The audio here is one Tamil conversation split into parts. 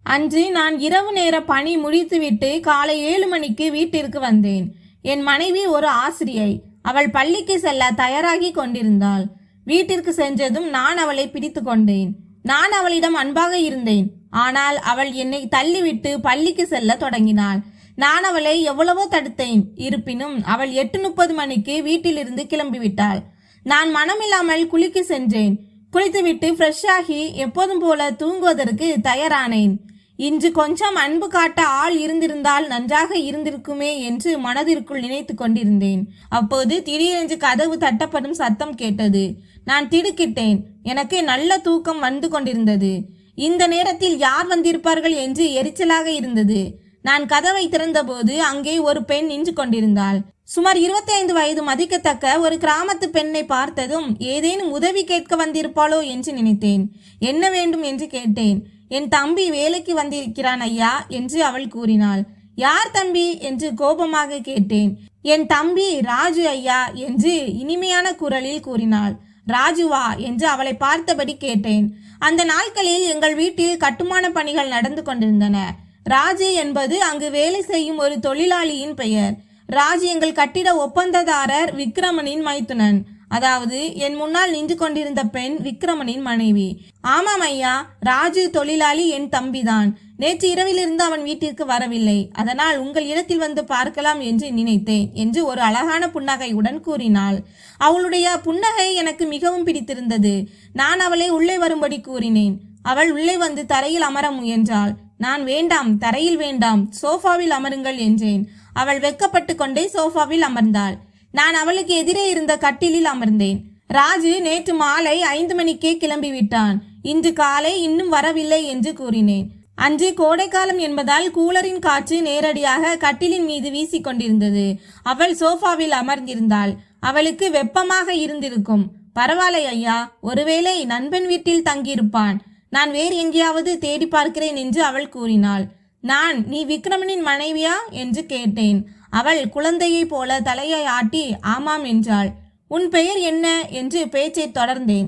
அன்று நான் இரவு நேர பணி முடித்துவிட்டு காலை 7 மணிக்கு வீட்டிற்கு வந்தேன். என் மனைவி ஒரு ஆசிரியை. அவள் பள்ளிக்கு செல்ல தயாராகி கொண்டிருந்தாள். வீட்டிற்கு சென்றதும் நான் அவளை பிடித்து கொண்டேன். நான் அவளிடம் அன்பாக இருந்தேன். ஆனால் அவள் என்னை தள்ளிவிட்டு பள்ளிக்கு செல்ல தொடங்கினாள். நான் அவளை எவ்வளவோ தடுத்தேன். இருப்பினும் அவள் 8:30 மணிக்கு வீட்டிலிருந்து கிளம்பிவிட்டாள். நான் மனமில்லாமல் குளிக்க சென்றேன். குளித்துவிட்டு ஃப்ரெஷ் ஆகி எப்போதும் போல தூங்குவதற்கு தயாரானேன். இன்று கொஞ்சம் அன்பு காட்ட ஆள் இருந்திருந்தால் நன்றாக இருந்திருக்குமே என்று மனதிற்குள் நினைத்து கொண்டிருந்தேன். அப்போது திடீரென்று கதவு தட்டப்படும் சத்தம் கேட்டது. நான் திடுக்கிட்டேன். எனக்கு நல்ல தூக்கம் வந்து கொண்டிருந்தது. இந்த நேரத்தில் யார் வந்திருப்பார்கள் என்று எரிச்சலாக இருந்தது. நான் கதவை திறந்தபோது அங்கே ஒரு பெண் நின்று கொண்டிருந்தாள். சுமார் 25 வயது மதிக்கத்தக்க ஒரு கிராமத்து பெண்ணை பார்த்ததும் ஏதேனும் உதவி கேட்க வந்திருப்பாளோ என்று நினைத்தேன். என்ன வேண்டும் என்று கேட்டேன். என் தம்பி வேலைக்கு வந்திருக்கிறான் ஐயா என்று அவள் கூறினாள். யார் தம்பி என்று கோபமாக கேட்டேன். என் தம்பி ராஜு ஐயா என்று இனிமையான குரலில் கூறினாள். ராஜுவா என்று அவளை பார்த்தபடி கேட்டேன். அந்த நாட்களில் எங்கள் வீட்டில் கட்டுமான பணிகள் நடந்து கொண்டிருந்தன. ராஜு என்பது அங்கு வேலை செய்யும் ஒரு தொழிலாளியின் பெயர். ராஜு எங்கள் கட்டிட ஒப்பந்ததாரர் விக்ரமனின் மைத்துனன். அதாவது என் முன்னால் நின்று கொண்டிருந்த பெண் விக்ரமனின் மனைவி. ஆமாம் ஐயா, ராஜு தொழிலாளி என் தம்பிதான். நேற்று இரவிலிருந்து அவன் வீட்டிற்கு வரவில்லை. அதனால் உங்கள் இடத்தில் வந்து பார்க்கலாம் என்று நினைத்தேன் என்று ஒரு அழகான புன்னகையுடன் கூறினாள். அவளுடைய புன்னகை எனக்கு மிகவும் பிடித்திருந்தது. நான் அவளை உள்ளே வரும்படி கூறினேன். அவள் உள்ளே வந்து தரையில் அமர முயன்றாள். நான் வேண்டாம், தரையில் வேண்டாம், சோஃபாவில் அமருங்கள் என்றேன். அவள் வெக்கப்பட்டு கொண்டே சோஃபாவில் அமர்ந்தாள். நான் அவளுக்கு எதிரே இருந்த கட்டிலில் அமர்ந்தேன். ராஜு நேற்று மாலை 5 மணிக்கே கிளம்பிவிட்டான். இன்று காலை இன்னும் வரவில்லை என்று கூறினேன். அன்று கோடைக்காலம் என்பதால் கூலரின் காற்று நேரடியாக கட்டிலின் மீது வீசிக்கொண்டிருந்தது. அவள் சோஃபாவில் அமர்ந்திருந்தாள். அவளுக்கு வெப்பமாக இருந்திருக்கும். பரவாயில்லை ஐயா, ஒருவேளை நண்பன் வீட்டில் தங்கியிருப்பான். நான் வேறு எங்கேயாவது தேடி பார்க்கிறேன் என்று அவள் கூறினாள். நீ விக்ரமனின் மனைவியா என்று கேட்டேன். அவள் குழந்தையை போல தலையை ஆட்டி ஆமாம் என்றாள். உன் பெயர் என்ன என்று பேச்சை தொடர்ந்தேன்.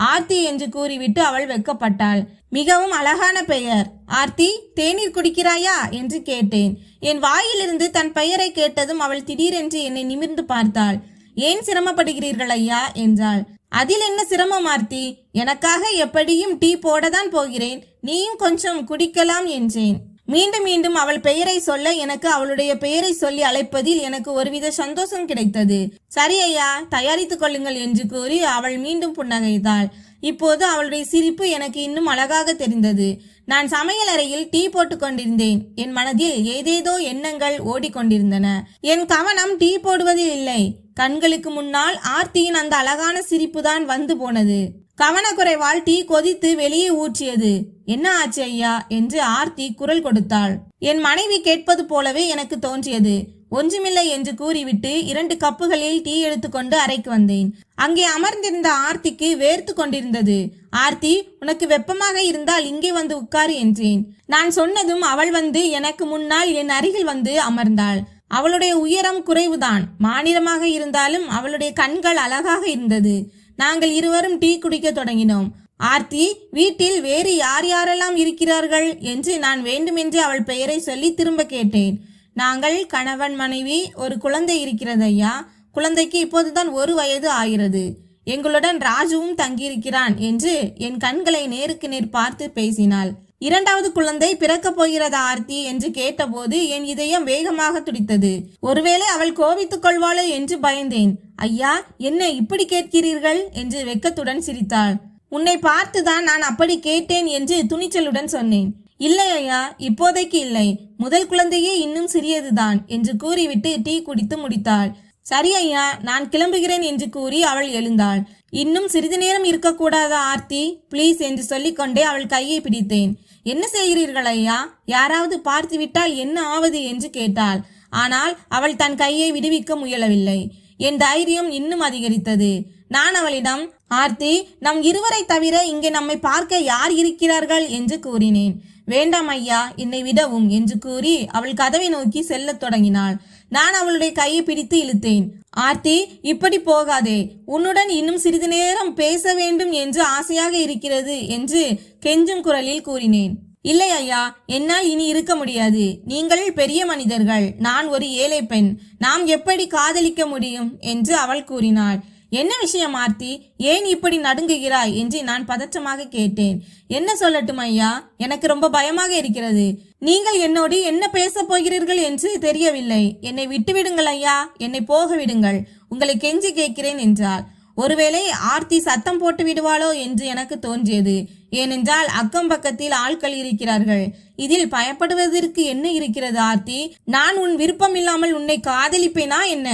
ஆர்த்தி என்று கூறிவிட்டு அவள் வெக்கப்பட்டாள். மிகவும் அழகான பெயர். ஆர்த்தி, தேநீர் குடிக்கிறாயா என்று கேட்டேன். என் வாயிலிருந்து தன் பெயரை கேட்டதும் அவள் திடீரென்று என்னை நிமிர்ந்து பார்த்தாள். ஏன் சிரமப்படுகிறீர்கள் ஐயா என்றாள். அதில் என்ன சிரமம் ஆர்த்தி? எனக்காக எப்படியும் டீ போடத்தான் போகிறேன். நீயும் கொஞ்சம் குடிக்கலாம் என்றேன். மீண்டும் மீண்டும் அவள் பெயரை சொல்ல எனக்கு அவளுடைய பெயரை சொல்லி அழைப்பதில் எனக்கு ஒருவித சந்தோஷம் கிடைத்தது. சரி ஐயா, தயாரித்துக் கொள்ளுங்கள் என்று கூறி அவள் மீண்டும் புன்னகைத்தாள். இப்போது அவளுடைய சிரிப்பு எனக்கு இன்னும் அழகாக தெரிந்தது. நான் சமையல் அறையில் டீ போட்டுக் கொண்டிருந்தேன். என் மனதில் ஏதேதோ எண்ணங்கள் ஓடிக்கொண்டிருந்தன. என் கவனம் டீ போடுவதில் இல்லை. கண்களுக்கு முன்னால் ஆர்த்தியின் அந்த அழகான சிரிப்பு தான் வந்து போனது. கவனக்குறைவால் டீ கொதித்து வெளியே ஊற்றியது. என்ன ஆச்சு ஐயா என்று ஆர்த்தி குரல் கொடுத்தாள். என் மனைவி கேட்பது போலவே எனக்கு தோன்றியது. ஒன்றுமில்லை என்று கூறிவிட்டு 2 கப்புகளில் டீ எடுத்துக்கொண்டு அறைக்கு வந்தேன். அங்கே அமர்ந்திருந்த ஆர்த்திக்கு வேர்த்து கொண்டிருந்தது. ஆர்த்தி, உனக்கு வெப்பமாக இருந்தால் இங்கே வந்து உட்காரு என்றேன். நான் சொன்னதும் அவள் வந்து எனக்கு முன்னால் என் அருகில் வந்து அமர்ந்தாள். அவளுடைய உயரம் குறைவுதான். மாநிலமாக இருந்தாலும் அவளுடைய கண்கள் அழகாக இருந்தது. நாங்கள் இருவரும் டீ குடிக்க தொடங்கினோம். ஆர்த்தி, வீட்டில் வேறு யார் யாரெல்லாம் இருக்கிறார்கள் என்று நான் வேண்டுமென்று அவள் பெயரை சொல்லி திரும்ப கேட்டேன். நாங்கள் கணவன் மனைவி, ஒரு குழந்தை இருக்கிறது ஐயா. குழந்தைக்கு இப்போதுதான் 1 வயது ஆகிறது. எங்களுடன் ராஜுவும் தங்கியிருக்கிறான் என்று என் கண்களை நேருக்கு நேர் பார்த்து பேசினாள். 2வது குழந்தை பிறக்கப் போகிறதா ஆர்த்தி என்று கேட்டபோது என் இதயம் வேகமாக துடித்தது. ஒருவேளை அவள் கோபித்துக் கொள்வாளோ என்று பயந்தேன். ஐயா, என்ன இப்படி கேட்கிறீர்கள் என்று வெக்கத்துடன் சிரித்தாள். உன்னை பார்த்துதான் நான் அப்படி கேட்டேன் என்று துணிச்சலுடன் சொன்னேன். இல்லை ஐயா, இப்போதைக்கு இல்லை. முதல் குழந்தையே இன்னும் சிறியதுதான் என்று கூறிவிட்டு டீ குடித்து முடித்தாள். சரி ஐயா, நான் கிளம்புகிறேன் என்று கூறி அவள் எழுந்தாள். இன்னும் சிறிது நேரம் இருக்கக்கூடாதா ஆர்த்தி, பிளீஸ் என்று சொல்லிக்கொண்டே அவள் கையை பிடித்தேன். என்ன செய்கிறீர்கள் ஐயா? யாராவது பார்த்து விட்டால் என்ன ஆவது என்று கேட்டாள். ஆனால் அவள் தன் கையை விடுவிக்க முயலவில்லை. என் தைரியம் இன்னும் அதிகரித்தது. நான் அவளிடம், ஆர்த்தி, நம் இருவரை தவிர இங்கே நம்மை பார்க்க யார் இருக்கிறார்கள் என்று கூறினேன். வேண்டாம் ஐயா, என்னை விடவும் என்று கூறி அவள் கதவை நோக்கி செல்லத் தொடங்கினாள். நான் அவளுடைய கையை பிடித்து இழுத்தேன். ஆர்த்தி, இப்படி போகாதே. உன்னுடன் இன்னும் சிறிது நேரம் பேச வேண்டும் என்று ஆசையாக இருக்கிறது என்று கெஞ்சும் குரலில் கூறினேன். இல்லை ஐயா, என்னால் இனி இருக்க முடியாது. நீங்கள் பெரிய மனிதர்கள், நான் ஒரு ஏழை பெண். நாம் எப்படி காதலிக்க முடியும் என்று அவள் கூறினாள். என்ன விஷயம் ஆர்த்தி, ஏன் இப்படி நடுங்குகிறாய் என்று நான் பதற்றமாக கேட்டேன். என்ன சொல்லட்டும் ஐயா, எனக்கு ரொம்ப பயமாக இருக்கிறது. நீங்கள் என்னோடு என்ன பேசப் போகிறீர்கள் என்று தெரியவில்லை. என்னை விட்டுவிடுங்கள் ஐயா, என்னை போக விடுங்கள், உங்களை கெஞ்சி கேட்கிறேன் என்றாள். ஒருவேளை ஆர்த்தி சத்தம் போட்டு விடுவாளோ என்று எனக்கு தோன்றியது. ஏனென்றால் அக்கம் பக்கத்தில் ஆட்கள் இருக்கிறார்கள். இதில் பயப்படுவதற்கு என்ன இருக்கிறது ஆர்த்தி? நான் உன் விருப்பம் இல்லாமல் உன்னை காதலிப்பேனா என்ன?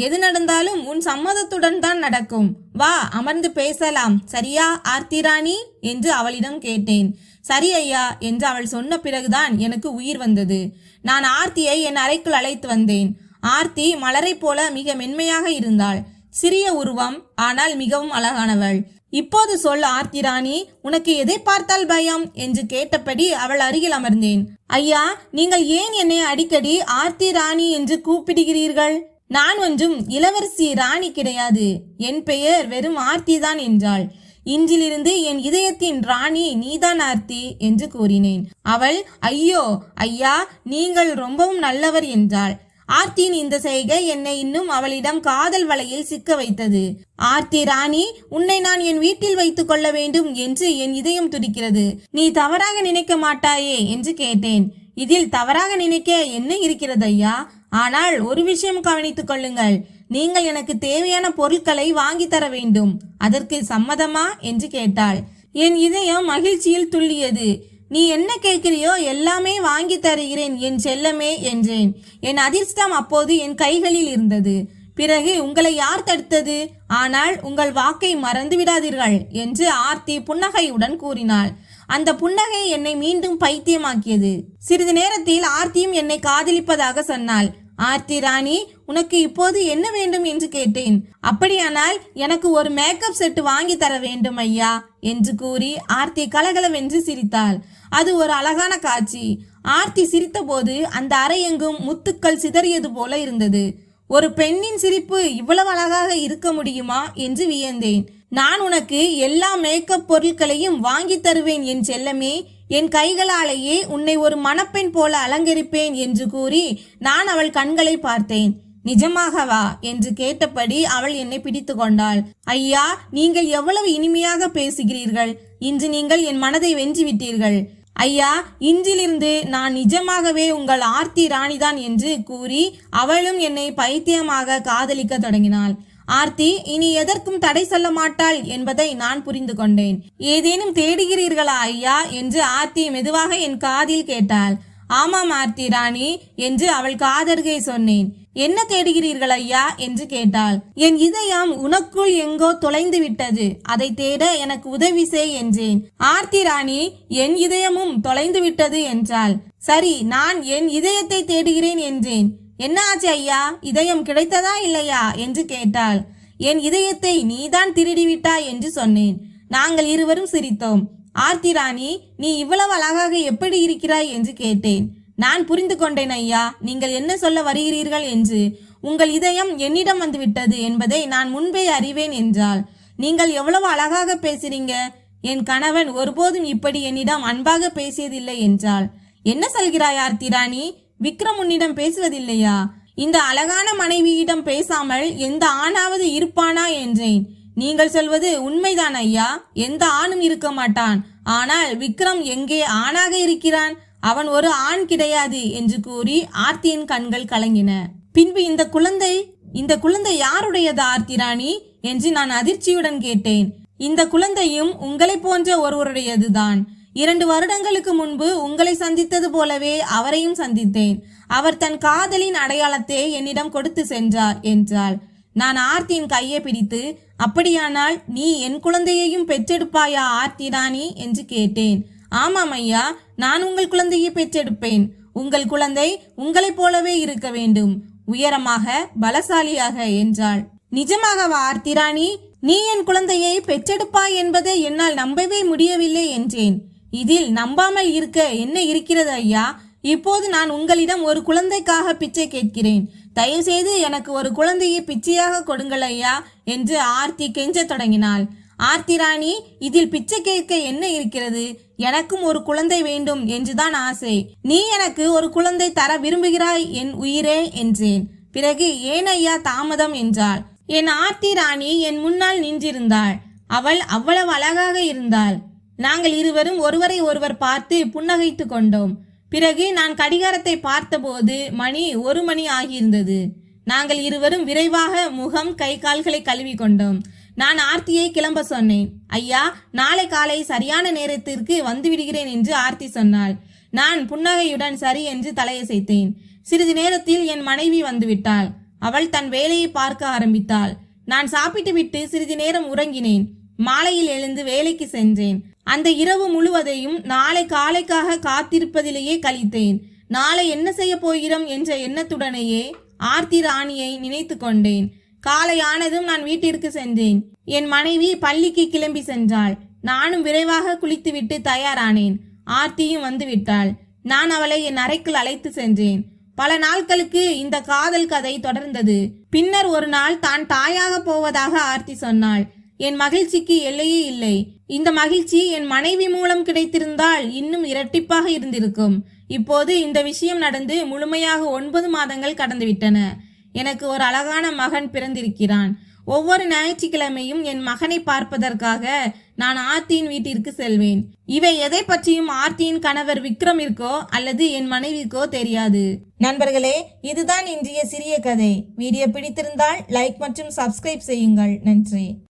எது நடந்தாலும் உன் சம்மதத்துடன் தான் நடக்கும். வா, அமர்ந்து பேசலாம், சரியா ஆர்த்தி ராணி என்று அவளிடம் கேட்டேன். சரி ஐயா என்று அவள் சொன்ன பிறகுதான் எனக்கு உயிர் வந்தது. நான் ஆர்த்தியை என் அறைக்குள் அழைத்து வந்தேன். ஆர்த்தி மலரை போல மிக மென்மையாக இருந்தாள். சிறிய உருவம், ஆனால் மிகவும் அழகானவள். இப்போது சொல் ஆர்த்தி ராணி, உனக்கு எதை பார்த்தால் பயம் என்று கேட்டபடி அவள் அருகில் அமர்ந்தேன். ஐயா, நீங்கள் ஏன் என்னை அடிக்கடி ஆர்த்தி ராணி என்று கூப்பிடுகிறீர்கள்? நான் ஒன்றும் இளவரசி ராணி கிடையாது. என் பெயர் வெறும் ஆர்த்தி தான் என்றாள். இன்றிலிருந்து என் இதயத்தின் ராணி நீதான் ஆர்த்தி என்று கூறினேன். அவள் ஐயோ ஐயா, நீங்கள் ரொம்பவும் நல்லவர் என்றாள். ஆர்த்தியின் இந்த செய்கை என்னை இன்னும் அவளிடம் காதல் வலையில் சிக்க வைத்தது. ஆர்த்தி ராணி, உன்னை நான் என் வீட்டில் வைத்துக் கொள்ள வேண்டும் என்று என் இதயம் துடிக்கிறது. நீ தவறாக நினைக்க மாட்டாயே என்று கேட்டேன். இதில் தவறாக நினைக்க என்ன இருக்கிறது ஐயா? ஆனால் ஒரு விஷயம் கவனித்துக் கொள்ளுங்கள். நீங்கள் எனக்கு தேவையான பொருட்களை வாங்கி தர வேண்டும். அதற்கு சம்மதமா என்று கேட்டாள். என் இதயம் மகிழ்ச்சியில் துள்ளியது. நீ என்ன கேட்கிறியோ எல்லாமே வாங்கி தருகிறேன் என் செல்லமே என்றேன். என் அதிர்ஷ்டம் அப்போது என் கைகளில் இருந்தது. பிறகு உங்களை யார் தடுத்தது? ஆனால் உங்கள் வாக்கை மறந்து விடாதீர்கள் என்று ஆர்த்தி புன்னகையுடன் கூறினாள். அந்த புன்னகை என்னை மீண்டும் பைத்தியமாக்கியது. சிறிது நேரத்தில் ஆர்த்தியும் என்னை காதலிப்பதாக சொன்னாள். ஆர்த்தி ராணி, உனக்கு இப்போது என்ன வேண்டும் என்று கேட்டேன். அப்படியானால் எனக்கு ஒரு மேக்கப் செட் வாங்கி தர வேண்டும் ஐயா என்று கூறி ஆர்த்தி கலகலவென்று சிரித்தாள். அது ஒரு அழகான காட்சி. ஆர்த்தி சிரித்த போது அந்த அறை எங்கும் முத்துக்கள் சிதறியது போல இருந்தது. ஒரு பெண்ணின் சிரிப்பு இவ்வளவு அழகாக இருக்க முடியுமா என்று வியந்தேன். நான் உனக்கு எல்லா மேக்கப் பொருட்களையும் வாங்கி தருவேன் என் செல்லமே. என் கைகளாலேயே உன்னை ஒரு மணப்பெண் போல அலங்கரிப்பேன் என்று கூறி நான் அவள் கண்களை பார்த்தேன். நிஜமாகவா என்று கேட்டபடி அவள் என்னை பிடித்து கொண்டாள். ஐயா, நீங்கள் எவ்வளவு இனிமையாக பேசுகிறீர்கள். இன்று நீங்கள் என் மனதை வென்றுவிட்டீர்கள். ஐயா, இன்றிலிருந்து நான் நிஜமாகவே உங்கள் ஆர்த்தி ராணிதான் என்று கூறி அவளும் என்னை பைத்தியமாக காதலிக்க தொடங்கினாள். ஆர்த்தி இனி எதற்கும் தடை சொல்ல மாட்டாள் என்பதை நான் புரிந்து கொண்டேன். ஏதேனும் தேடுகிறீர்களா ஐயா என்று ஆர்த்தி மெதுவாக என் காதில் கேட்டாள். ஆமாம் ஆர்த்தி ராணி என்று அவள் காதருகே சொன்னேன். என்ன தேடுகிறீர்கள் ஐயா என்று கேட்டாள். என் இதயம் உனக்குள் எங்கோ தொலைந்து விட்டது, அதை தேட எனக்கு உதவி செய் என்றேன். ஆர்த்தி ராணி, என் இதயமும் தொலைந்து விட்டது என்றாள். சரி, நான் என் இதயத்தை தேடுகிறேன் என்றேன். என்ன ஆச்சு ஐயா, இதயம் கிடைத்ததா இல்லையா என்று கேட்டாள். என் இதயத்தை நீதான் திருடிவிட்டாய் என்று சொன்னேன். நாங்கள் இருவரும் சிரித்தோம். ஆர்த்தி ராணி, நீ இவ்வளவு அழகாக எப்படி இருக்கிறாய் என்று கேட்டேன். நான் புரிந்து கொண்டேன் ஐயா, நீங்கள் என்ன சொல்ல வருகிறீர்கள் என்று. உங்கள் இதயம் என்னிடம் வந்துவிட்டது என்பதை நான் முன்பே அறிவேன் என்றாள். நீங்கள் எவ்வளவு அழகாக பேசுறீங்க. என் கணவன் ஒருபோதும் இப்படி என்னிடம் அன்பாக பேசியதில்லை என்றாள். என்ன சொல்கிறாய் ஆர்த்தி ராணி, விக்ரம் உன்னிடம் பேசுவதில்லையா? இந்த அழகான மனைவியிடம் பேசாமல் எந்த ஆணாவது இருப்பானா என்றேன். நீங்கள் சொல்வது உண்மைதான் ஐயா, எந்த ஆணும் இருக்க மாட்டான். ஆனால் விக்ரம் எங்கே ஆணாக இருக்கிறான்? அவன் ஒரு ஆண் கிடையாது என்று கூறி ஆர்த்தியின் கண்கள் கலங்கின. பின்பு இந்த குழந்தை யாருடையது ஆர்த்தி ராணி என்று நான் அதிர்ச்சியுடன் கேட்டேன். இந்த குழந்தையும் உங்களை போன்ற ஒருவருடையதுதான். 2 வருடங்களுக்கு முன்பு உங்களை சந்தித்தது போலவே அவரையும் சந்தித்தேன். அவர் தன் காதலின் அடையாளத்தை என்னிடம் கொடுத்து சென்றார் என்றாள். நான் ஆர்த்தியின் கையை பிடித்து, அப்படியானால் நீ என் குழந்தையையும் பெற்றெடுப்பாயா ஆர்த்தி ராணி என்று கேட்டேன். ஆமாம் ஐயா, நான் உங்கள் குழந்தையை பெற்றெடுப்பேன். உங்கள் குழந்தை உங்களைப் போலவே இருக்க வேண்டும், உயரமாக பலசாலியாக என்றாள். நிஜமாகவா ஆர்த்தி ராணி, நீ என் குழந்தையை பெற்றெடுப்பாய் என்பதை என்னால் நம்பவே முடியவில்லை என்றேன். இதில் நம்பாமல் இருக்க என்ன இருக்கிறது ஐயா? இப்போது நான் உங்களிடம் ஒரு குழந்தைக்காக பிச்சை கேட்கிறேன். தயவு செய்து எனக்கு ஒரு குழந்தையை பிச்சையாக கொடுங்கள் ஐயா என்று ஆர்த்தி கெஞ்ச தொடங்கினாள். ஆர்த்தி ராணி, இதில் பிச்சை கேட்க என்ன இருக்கிறது? எனக்கும் ஒரு குழந்தை வேண்டும் என்றுதான் ஆசை. நீ எனக்கு ஒரு குழந்தை தர விரும்புகிறாய் என் உயிரே என்றேன். பிறகு ஏன் ஐயா தாமதம் என்றாள். என் ஆர்த்தி ராணி என் முன்னால் நின்றிருந்தாள். அவள் அவ்வளவு அழகாக இருந்தாள். நாங்கள் இருவரும் ஒருவரை ஒருவர் பார்த்து புன்னகைத்து கொண்டோம். பிறகு நான் கடிகாரத்தை பார்த்தபோது மணி 1 மணி ஆகியிருந்தது. நாங்கள் இருவரும் விரைவாக முகம் கை கால்களை கழுவி கொண்டோம். நான் ஆர்த்தியை கிளம்ப சொன்னேன். ஐயா, நாளை காலை சரியான நேரத்திற்கு வந்து விடுகிறேன் என்று ஆர்த்தி சொன்னாள். நான் புன்னகையுடன் சரி என்று தலையசைத்தேன். சிறிது நேரத்தில் என் மனைவி வந்துவிட்டாள். அவள் தன் வேலையை பார்க்க ஆரம்பித்தாள். நான் சாப்பிட்டு விட்டு சிறிது நேரம் உறங்கினேன். மாலையில் எழுந்து வேலைக்கு சென்றேன். அந்த இரவு முழுவதையும் நாளை காலைக்காக காத்திருப்பதிலேயே கழித்தேன். நாளை என்ன செய்ய போகிறோம் என்ற எண்ணத்துடனேயே ஆர்த்தி ராணியை நினைத்து கொண்டேன். காலை ஆனதும் நான் வீட்டிற்கு சென்றேன். என் மனைவி பள்ளிக்கு கிளம்பி சென்றாள். நானும் விரைவாக குளித்துவிட்டு தயாரானேன். ஆர்த்தியும் வந்து விட்டாள். நான் அவளை என் அறைக்குள் அழைத்து சென்றேன். பல நாட்களுக்கு இந்த காதல் கதை தொடர்ந்தது. பின்னர் ஒரு நாள் தான் தாயாக போவதாக ஆர்த்தி சொன்னாள். என் மகிழ்ச்சிக்கு எல்லையே இல்லை. இந்த மகிழ்ச்சி என் மனைவி மூலம் கிடைத்திருந்தால் இன்னும் இரட்டிப்பாக இருந்திருக்கும். இப்போது இந்த விஷயம் நடந்து முழுமையாக 9 மாதங்கள் கடந்துவிட்டன. எனக்கு ஒரு அழகான மகன் பிறந்திருக்கிறான். ஒவ்வொரு ஞாயிற்றுக்கிழமையும் என் மகனை பார்ப்பதற்காக நான் ஆர்த்தியின் வீட்டிற்கு செல்வேன். இவை எதை பற்றியும் ஆர்த்தியின் கணவர் விக்ரமிற்கோ அல்லது என் மனைவிக்கோ தெரியாது. நண்பர்களே, இதுதான் இன்றைய சிறிய கதை. வீடியோ பிடித்திருந்தால் லைக் மற்றும் சப்ஸ்கிரைப் செய்யுங்கள். நன்றி.